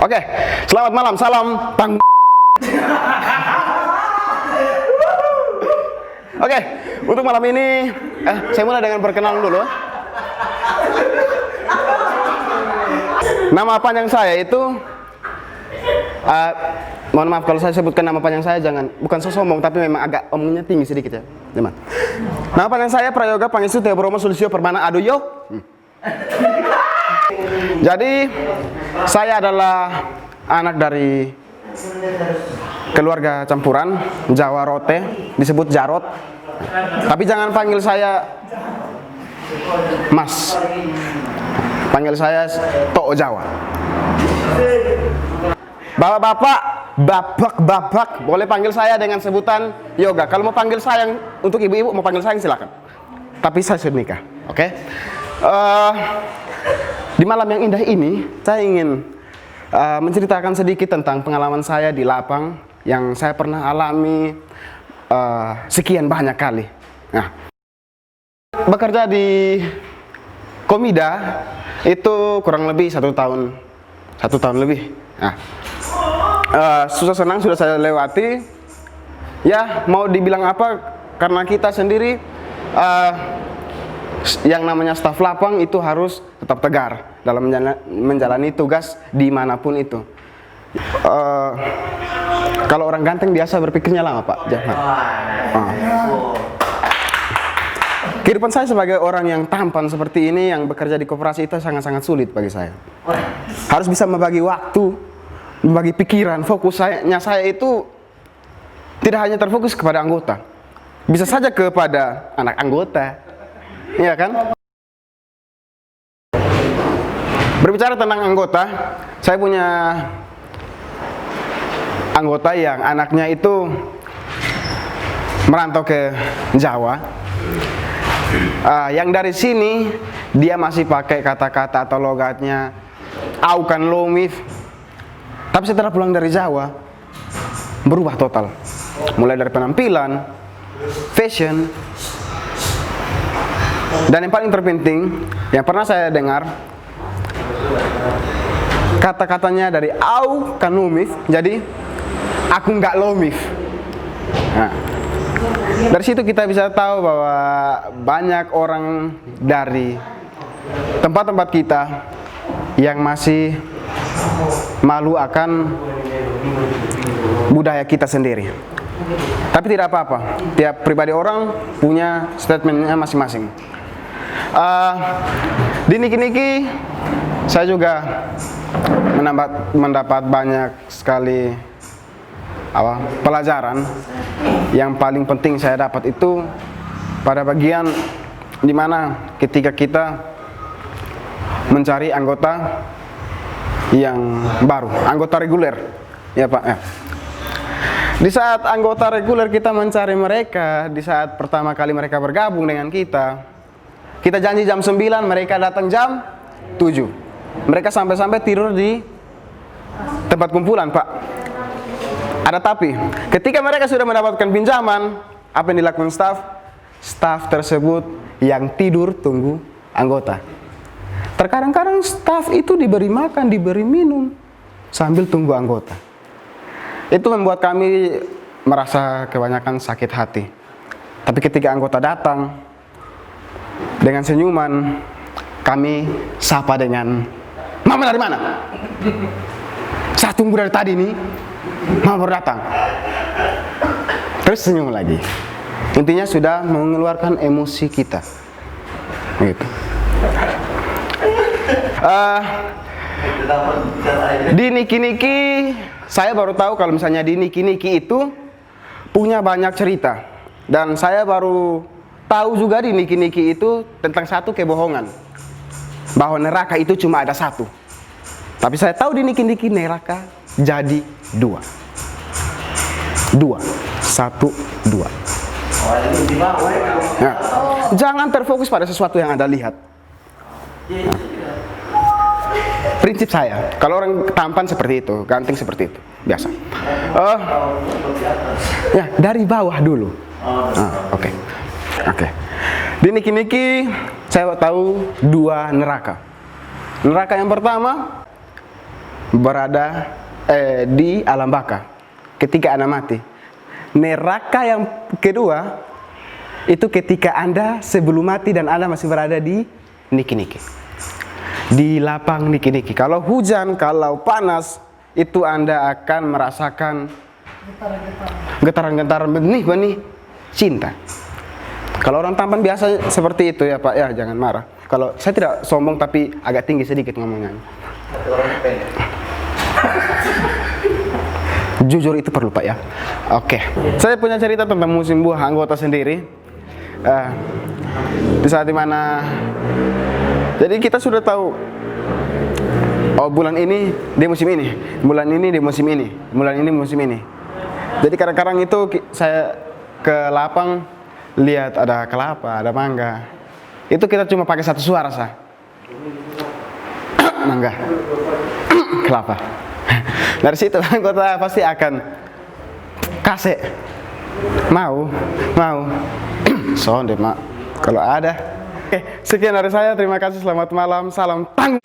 Oke, selamat malam, salam tang. Oke, untuk malam ini, saya mulai dengan perkenalan dulu. Nama panjang saya itu, mohon maaf kalau saya sebutkan nama panjang saya, bukan sombong, tapi memang agak omongnya tinggi sedikit ya, teman. Nama panjang saya Prayoga Pangestu Teobromo Sulistyo Permana Adoyo. Jadi saya adalah anak dari keluarga campuran Jawa Rote, disebut Jarot. Tapi jangan panggil saya Mas, panggil saya Tok Jawa. Bapak, boleh panggil saya dengan sebutan Yoga. Kalau mau panggil sayang, untuk ibu-ibu mau panggil sayang silakan. Tapi saya sudah nikah, oke? Di malam yang indah ini, saya ingin menceritakan sedikit tentang pengalaman saya di lapang yang saya pernah alami sekian banyak kali. Nah, bekerja di Komida itu kurang lebih satu tahun lebih. Nah, susah senang sudah saya lewati. Ya, mau dibilang apa? Karena kita sendiri yang namanya staf lapang itu harus tetap tegar dalam menjalani tugas dimanapun itu. Kalau orang ganteng biasa berpikirnya lama, Pak. Jangan. Kehidupan saya sebagai orang yang tampan seperti ini yang bekerja di koperasi itu sangat-sangat sulit bagi saya. Harus bisa membagi waktu, membagi pikiran, fokus saya itu tidak hanya terfokus kepada anggota, bisa saja kepada anak anggota. Iya kan? Berbicara tentang anggota, saya punya anggota yang anaknya itu merantau ke Jawa. Yang dari sini dia masih pakai kata-kata atau logatnya aukan lomif. Tapi setelah pulang dari Jawa berubah total. Mulai dari penampilan, fashion, dan yang paling terpenting yang pernah saya dengar kata-katanya dari au kan lomif jadi aku nggak lomif. Nah, dari situ kita bisa tahu bahwa banyak orang dari tempat-tempat kita yang masih malu akan budaya kita sendiri. Tapi tidak apa-apa, tiap pribadi orang punya statementnya masing-masing. Di Niki-Niki saya juga mendapat banyak sekali pelajaran. Yang paling penting saya dapat itu pada bagian dimana ketika kita mencari anggota yang baru, anggota reguler, ya Pak. Ya. Di saat anggota reguler kita mencari mereka, di saat pertama kali mereka bergabung dengan kita janji jam 9, mereka datang jam 7. Mereka sampai-sampai tidur di tempat kumpulan, Pak. Ada tapi, ketika mereka sudah mendapatkan pinjaman, apa yang dilakukan staf tersebut yang tidur tunggu anggota. Terkadang-kadang staf itu diberi makan, diberi minum sambil tunggu anggota. Itu membuat kami merasa kebanyakan sakit hati. Tapi ketika anggota datang dengan senyuman, kami sapa dengan, "Mama dari mana? Saya tunggu dari tadi nih, Mama baru datang." Terus senyum lagi. Intinya sudah mengeluarkan emosi kita. Gitu. Di Niki-Niki saya baru tahu kalau misalnya di Niki-Niki itu punya banyak cerita. Dan saya baru tahu juga di Niki-Niki itu tentang satu kebohongan, bahwa neraka itu cuma ada satu. Tapi saya tahu di Niki-Niki neraka jadi dua. 1, 2. Nah, jangan terfokus pada sesuatu yang Anda lihat. Nah, prinsip saya, kalau orang tampan seperti itu, ganteng seperti itu, biasa. Ya, dari bawah dulu. Oke. Di Niki-Niki saya tahu 2 neraka. Neraka yang pertama berada di alam baka ketika Anda mati. Neraka yang kedua itu ketika Anda sebelum mati dan Anda masih berada di niki-niki, di lapang niki-niki. Kalau hujan, kalau panas, itu Anda akan merasakan getaran-getaran benih-benih cinta. Kalau orang tampan biasa seperti itu ya Pak, ya jangan marah. Kalau saya tidak sombong tapi agak tinggi sedikit ngomongnya. Jujur itu perlu Pak ya. Oke. Saya punya cerita tentang musim buah anggota sendiri. Di saat dimana, jadi kita sudah tahu, oh bulan ini di musim ini, bulan ini di musim ini, bulan ini musim ini. Jadi kadang-kadang itu saya ke lapang lihat ada kelapa, ada mangga. Itu kita cuma pakai satu suara sah. Mangga, kelapa. Dari situ anggota pasti akan kasih mau sonde mak kalau ada. Oke, sekian dari saya, terima kasih, selamat malam, salam tang.